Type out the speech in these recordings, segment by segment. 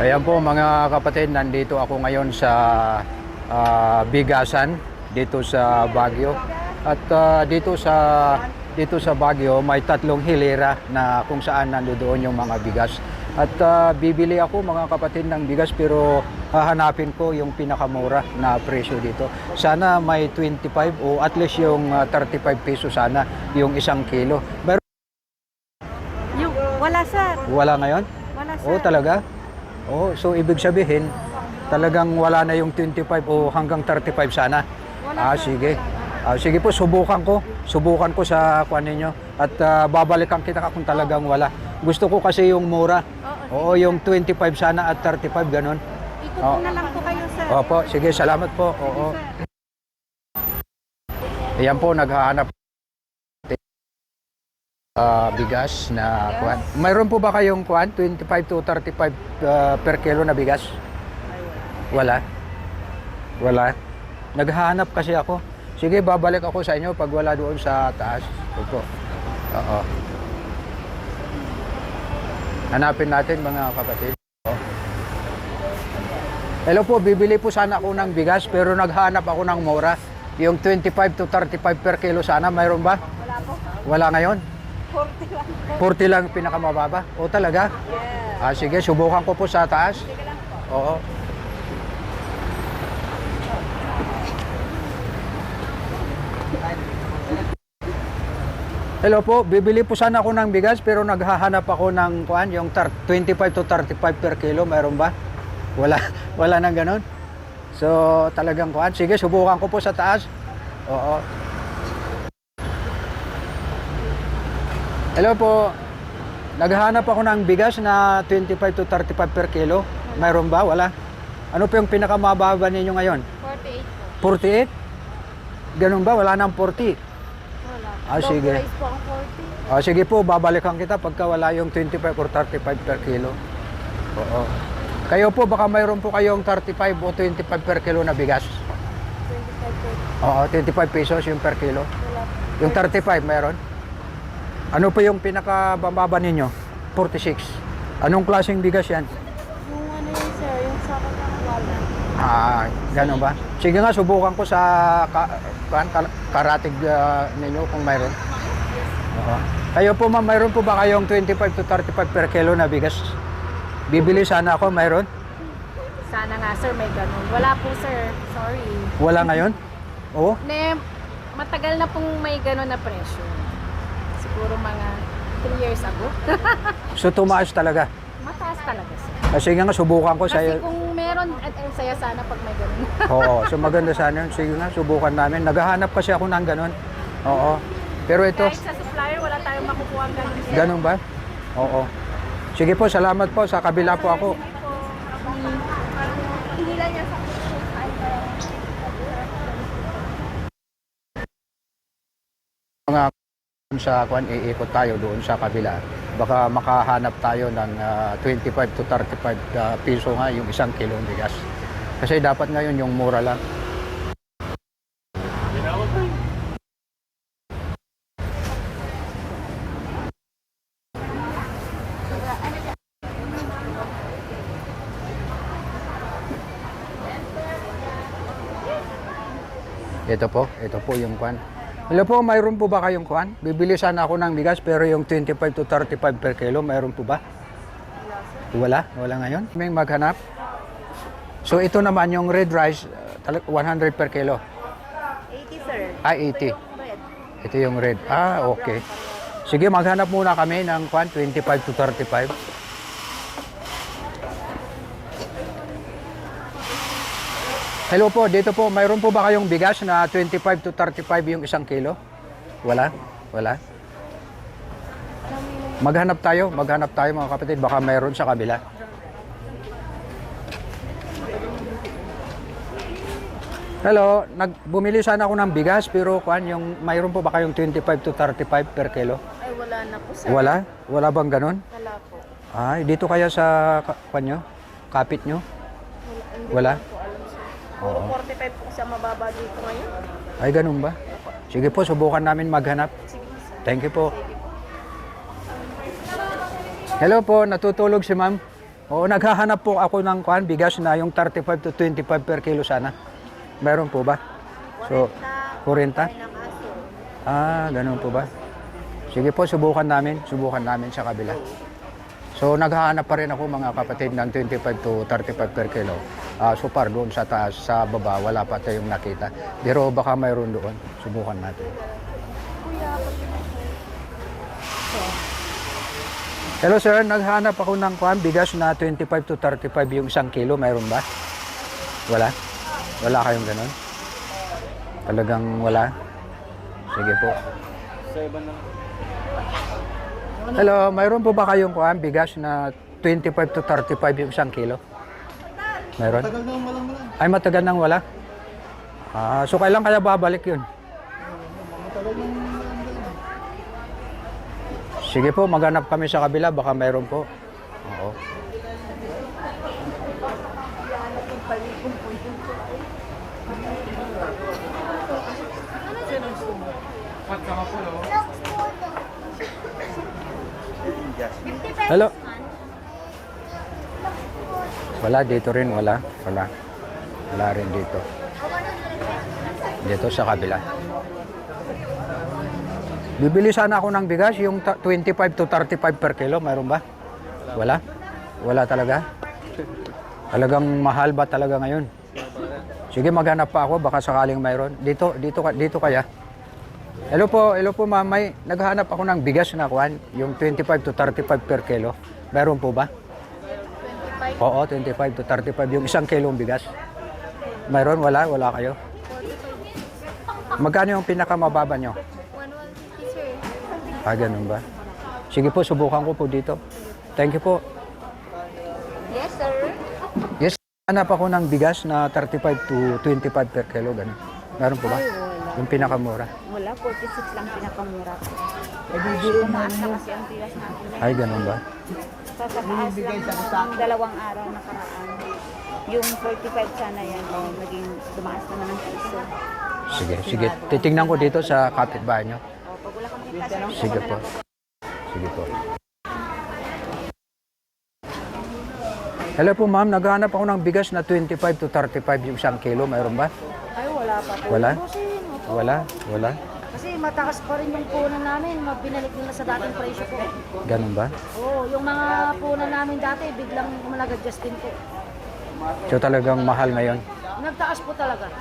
Ayan po mga kapatid, nandito ako ngayon sa Bigasan dito sa Baguio. At dito sa Baguio may tatlong hilera na kung saan nandoon yung mga bigas. At bibili ako mga kapatid ng bigas pero hahanapin ko yung pinakamura na presyo dito. Sana may 25 o at least yung 35 peso sana yung isang kilo. Pero Wala, sir. wala ngayon? Wala, sir. Oo, talaga? Oh, so ibig sabihin, talagang wala na yung 25 o hanggang 35 sana. Wala, sir. Sige. Sige po, subukan ko. Subukan ko sa kuan ninyo at babalikan kita kung talagang wala. Gusto ko kasi yung mura. Oo, yung 25 sana at 35 ganon. Ikot ko na lang po kayo, sir. Opo, sige, salamat po. Oo. Ayan po, naghahanap bigas na kuan. Mayroon po ba kayong kuan 25 to 35 per kilo na bigas? Wala. Wala. Naghahanap kasi ako. Sige, babalik ako sa inyo pag wala doon sa taas. Opo. Oo. Hanapin natin mga kapatid. Hello po, bibili po sana ako ng bigas pero naghahanap ako ng mura. Yung 25 to 35 per kilo sana, mayroon ba? Wala po. Wala ngayon? 40 lang. 40 lang pinakamababa? O talaga? Yes. Sige, subukan ko po sa taas. Sige lang po. Oo. Hello po, bibili po sana ako ng bigas pero naghahanap ako ng kuan, yung 25 to 35 per kilo, mayroon ba? Wala, wala nang ganun. So, talagang kuan. Sige, subukan ko po sa taas. Oo. Hello po. Naghahanap ako ng bigas na 25 to 35 per kilo. Mayroon ba? Wala. Ano po yung pinakamababa ninyo ngayon? 48 po. 48? Ganun ba? Wala nang 40. Wala. Sige. Price po ang 40. Sige po, babalikan kita pagka wala yung 25 or 35 per kilo. Oo. Kayo po, baka mayroon po kayong 35 o 25 per kilo na bigas. 25 po. Oo, 25 pesos yung per kilo. Wala po. Yung 35 mayroon? Ano po yung pinakababa ninyo? 46. Anong klaseng bigas yan? Yung ano yun, sir, yung sa wala. Gano'n ba? Sige nga, subukan ko sa karatig ninyo kung mayroon. Oo. Kayo po ma'am, mayroon po ba kayong 25 to 35 per kilo na bigas? Bibili sana ako, mayroon? Sana nga, sir, may ganun. Wala po, sir. Sorry. Wala ngayon? Oo? Matagal na pong may ganun na presyo. Siguro mga 3 years ago. So tumaas talaga? Mataas talaga, sir. Sige nga, subukan ko sa Kasi kung meron, at saya sana pag may ganun. Oo, so maganda sana yun. Sige nga, subukan namin. Naghahanap kasi ako ng ganun. Oo. Pero ito, Kahit sa supplier, wala tayong makukuha ang ganun, sir. ganun ba? Oo. Sige po, salamat po. Sa kabila po ako. Hindi lang yan sa Mga sa kuan, iikot tayo doon sa kabila. Baka makahanap tayo ng 25 to 35 piso nga yung isang kilong bigas. Kasi dapat ngayon yung mura lang. Ito po yung kuan. Hello po, mayroon po ba kayong kuan? Bibili sana ako ng bigas pero yung 25 to 35 per kilo, mayroon po ba? Wala? Wala ngayon? May maghanap? So ito naman yung red rice, 100 per kilo. 80, sir. 80. Red. Ito yung red. Okay. Sige, maghanap muna kami ng kuan, 25 to 35. Hello po, dito po, mayroon po ba kayong bigas na 25 to 35 yung isang kilo? Wala? Wala? Maghanap tayo mga kapatid, baka mayroon sa kabila. Hello, bumili sana ako ng bigas pero kuan, yung mayroon po ba kayong 25 to 35 per kilo? Ay, wala na po, sir. Wala? Wala bang ganun? Wala po. Dito kaya sa kuan nyo? Kapit nyo? Wala? Hindi ko alam, sir. Puro 45 po siya mababa dito ngayon. Ay, ganun ba? Sige po, subukan namin maghanap. Sige, sir. Thank you po. Sige po. Hello po, natutulog si ma'am. Oo, naghahanap po ako ng kuan bigas na yung 35 to 25 per kilo sana. Meron po ba? So, 40? Ah, ganun po ba? Sige po, subukan namin sa kabila. So, naghahanap pa rin ako mga kapatid ng 25 to 35 per kilo. So far, doon sa taas, sa baba, wala pa tayong nakita. Pero baka mayroon doon. Subukan natin. Hello sir, naghahanap ako ng kuan bigas na 25 to 35 yung 1 kilo. Mayroon ba? Wala? Wala kayong ganun? Talagang wala? Sige po. Hello, mayroon po ba kayong kuan bigas na 25 to 35 yung 1 kilo? Mayroon? Matagal nang walang wala. Ay, matagal nang wala? So kailan kaya babalik yun? Sige po, maghanap kami sa kabila, baka mayroon po. Oo. Hello. Wala dito rin, wala. Wala rin dito. Dito sa kabila. Bibili sana ako ng bigas, yung 25 to 35 per kilo, mayroon ba? Wala? Wala talaga? Talagang mahal ba talaga ngayon? Sige, maghanap pa ako, baka sakaling mayroon. Dito kaya. Hello po ma'am, may naghahanap ako ng bigas na kuan, yung 25 to 35 per kilo. Mayroon po ba? 25. Oo, 25 to 35 yung 1 kilong bigas. Mayroon? Wala kayo? Magkano yung pinakamababa nyo? 150 sir. Ganun ba? Sige po, subukan ko po dito. Thank you po. Yes sir. Yes, hanap ako ng bigas na 35 to 25 per kilo, ganun. Meron po ba? Yung pinakamura. Wala, 46 lang pinakamura. Tumaas na kasi ang bigas natin. Ay, ganun ba? Sa taas lang ng 2 araw nakaraan. Yung 45 sana yan, naging tumaas naman ng piso. Sige. Titingnan ko dito sa kapitbahay nyo. Pag wala kang kita, Sige po. Sige po. Hello po ma'am, naghahanap ako ng bigas na 25 to 35 yung 1 kilo. Mayroon ba? Ay, wala pa po. Wala? Bossing, Wala? Kasi matakas pa rin yung punan namin. Binalik nila sa dating presyo po. Ganun ba? Oo, yung mga punan namin dati, biglang nag-adjust din po. So talagang mahal ngayon. Nagtaas po talaga.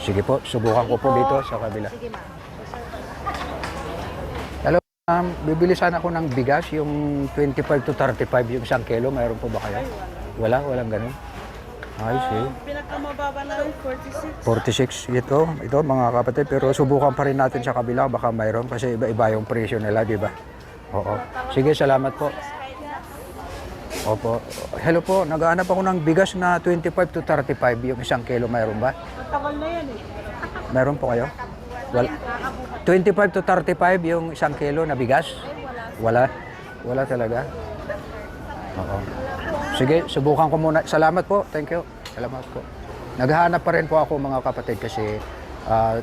Sige po, subukan ko po dito sa kabila. Sige ma'am. Hello ma'am, bibili sana ako ng bigas, yung 25 to 35 yung 1 kilo. Mayroon po ba kayo? Walang ganun. I see. Pinakamababa na rin, 46. 46 ito mga kapatid, pero subukan pa rin natin sa kabila, baka mayroon kasi iba-iba yung presyo nila, di ba? Oo. Sige, salamat po. Opo. Hello po, naghahanap ako ng bigas na 25 to 35 yung 1 kilo, mayroon ba? Tagal na yan eh. Mayroon po kayo? 25 to 35 yung 1 kilo na bigas? Wala talaga? Oo. Sige, subukan ko muna. Salamat po. Thank you. Salamat po. Naghahanap pa rin po ako mga kapatid kasi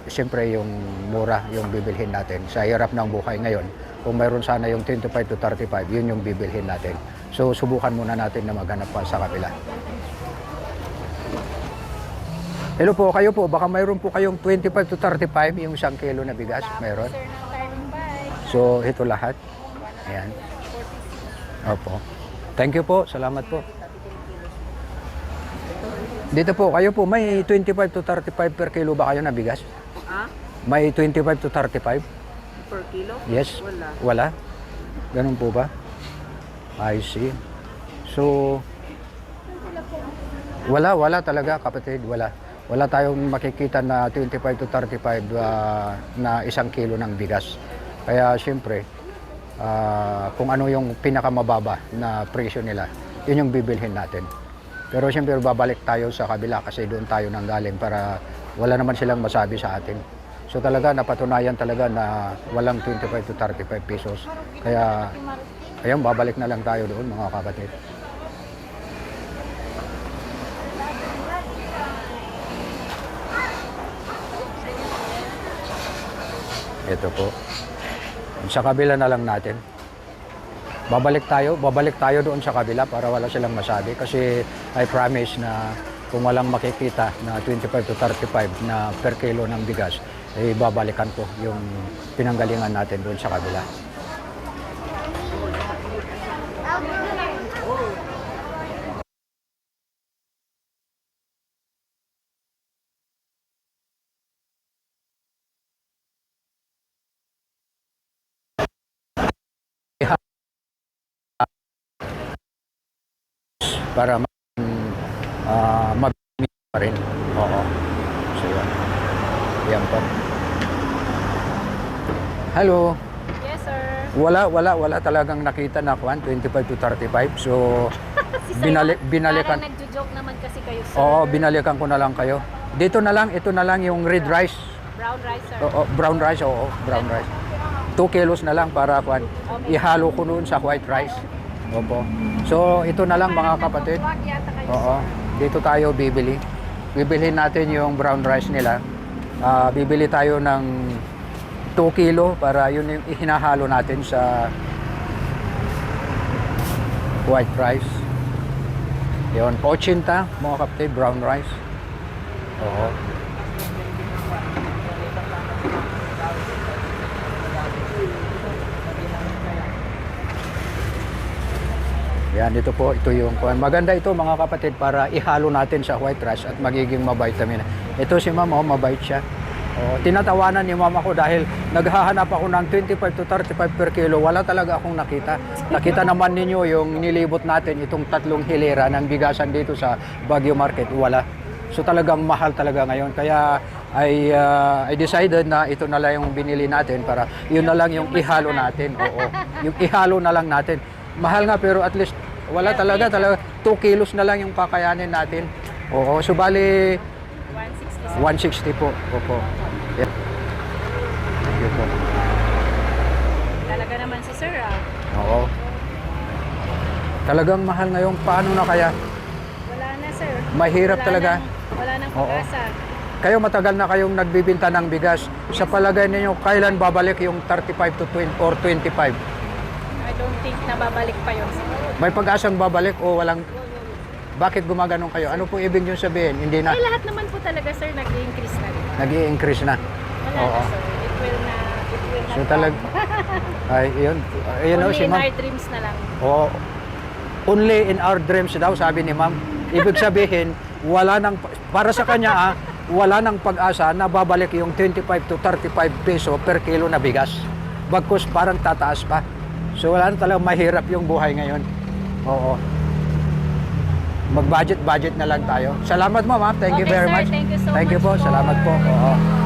siyempre yung mura yung bibilhin natin. Sa hirap ng buhay ngayon, kung mayroon sana yung 25 to 35, yun yung bibilhin natin. So, subukan muna natin na maghanap pa sa kabila. Hello po, kayo po. Baka mayroon po kayong 25 to 35 yung 1 kilo na bigas. Mayroon? Sir, ng turning bike. So, ito lahat. Ayan. Opo. Thank you po. Salamat po. Dito po, kayo po, may 25 to 35 per kilo ba kayo na bigas? May 25 to 35? Per kilo? Yes. Wala? Ganun po ba? I see. So, wala talaga kapatid, wala tayong makikita na 25 to 35 na 1 kilo ng bigas. Kaya siyempre, kung ano yung pinakamababa na presyo nila, yun yung bibilhin natin. Pero siyempre babalik tayo sa kabila kasi doon tayo nanggaling para wala naman silang masabi sa atin. So talaga napatunayan talaga na walang 25 to 35 pesos. Kaya ayun, babalik na lang tayo doon mga kapatid. Ito po. Sa kabila na lang natin. babalik tayo doon sa kabila para wala silang masabi kasi I promise na kung walang makikita na 25 to 35 na per kilo ng bigas, eh babalikan ko yung pinanggalingan natin doon sa kabila. Para mabili pa rin. Oo. So, yan po. Hello. Yes, sir. Wala talagang nakita na 25 to 35. So, binalikan. Parang nagjo-joke naman kasi kayo, sir. Oo, binalikan ko na lang kayo. Dito na lang, ito na lang yung red rice. Brown rice, sir. Oo, brown rice, oo, brown rice. 2 kilos na lang para ihalo ko noon sa white rice. Opo. So, ito na lang mga kapatid. Wag yata kayo, Oo. Dito tayo bibili. Bibilhin natin yung brown rice nila. Bibili tayo ng 2 kilo para yun yung ihinahalo natin sa white rice. Yun, 80 mga kapatid, brown rice. Oo. Yan, ito po, ito yung maganda ito mga kapatid para ihalo natin sa white rice at magiging mavitamin. Ito si ma'am, oh, mabait siya. Oh, tinatawanan ni mama ko dahil naghahanap ako ng 25 to 35 per kilo. Wala talaga akong nakita. Nakita naman ninyo yung nilibot natin itong 3 hilera ng bigasan dito sa Baguio Market. Wala. So talagang mahal talaga ngayon. Kaya I decided na ito na lang yung binili natin para yun na lang yung ihalo natin. Oo. Yung ihalo na lang natin. Mahal nga pero at least wala talaga 2 kilos na lang yung kakayanin natin. Oo, so bali 160 po. Opo. Yeah. Thank you po. Talaga naman si sir, ah. Oo. Talagang mahal ngayon. Paano na kaya? Wala na, sir. Mahirap talaga. Wala nang Oo. pag-asa. Kayo matagal na kayong nagbibinta ng bigas. Sa palagay ninyo, kailan babalik yung 35 to 20 or 25? I don't think na babalik pa yun. May pag-asang babalik o walang? Bakit gumaganong kayo? Ano po ibig nyo sabihin? Hindi na. Eh, lahat naman po talaga, sir, nag-i-increase na rin. Nag-i-increase na. Wala Oo. na, sir. It will not So talag ay yun. Ayun Only si in ma'am. our dreams na lang. Oo. Only in our dreams daw, sabi ni ma'am. Ibig sabihin, wala nang, para sa kanya wala nang pag-asa na babalik yung 25 to 35 peso per kilo na bigas. Bagkus parang tataas pa. So wala na talaga, mahirap yung buhay ngayon. Oo. Mag-budget na lang tayo. Salamat ma'am. Thank you Okay, very sir. much. Thank you so Thank you much po. Salamat po. Oo.